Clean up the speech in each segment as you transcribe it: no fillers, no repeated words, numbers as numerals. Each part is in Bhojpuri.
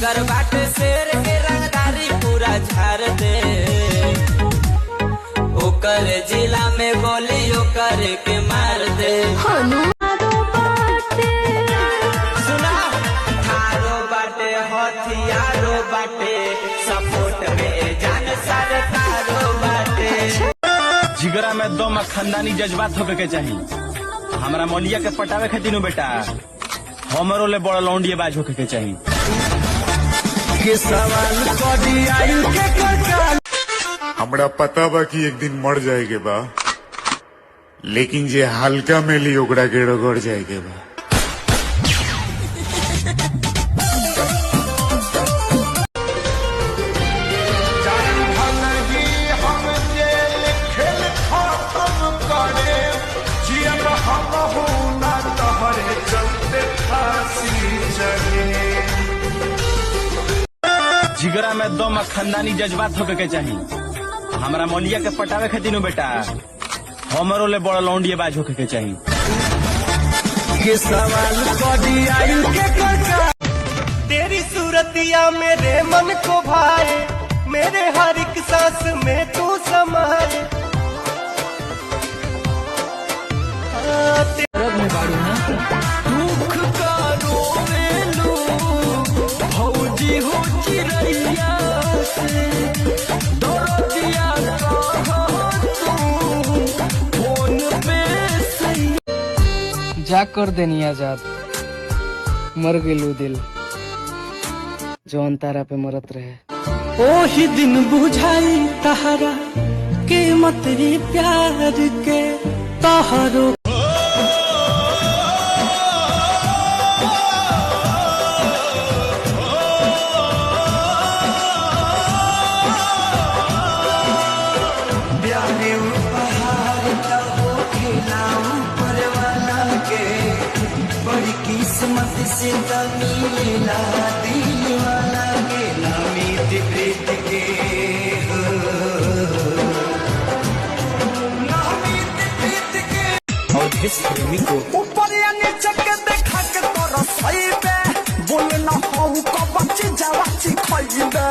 अगर बाटे शेर के रंगदारी पूरा झाड़ दे, ओकर जिला में गोली ओकर के मार दे। सुना थारो बाटे हथियारो बाटे, सपोर्ट में जान सरकारो बाटे। जिगरा में दम खानदानी जज्बात होके के चाहिए। हमारा मौलिया के पटावे खातिर बेटा हमरो ले बड़ा लौंडिया बाज होके के चाहिए। हमरा पता बा कि एक दिन मर जाएगे बा, लेकिन जे हल्का में ली ओकरा के रगड़ जाएगे बा। जिगरा में दम खानदानी जज्बात होके के चाहिए। हमारा मौलिया के पटावे खातिर बेटा हमरो ले बड़ा लौंडिया बाज होके के चाहिए। तेरी सूरतिया मेरे मन को भाए, मेरे हर एक सांस में तू समाए। दुख का रोवेलू भौजी हो चिरैया से, दरदिया कहो तू फोन पे सही। जा कर देनी आजाद, मर गेलू दिल जौन तारा पे मरत रहे। ओही दिन बुझाई तहरा कीमत ही प्यार के तहरो। किस्मत से मिलेला दिल वाला के नामित प्रीत के, नामित प्रीत के। और जिस प्रेमी को ऊपर या नीचे के देखा के तोरा सही बे, बोले ना हो को बच्ची जावाची खोई बे।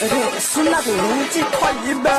अरे सुना दे नीचे खोई बे।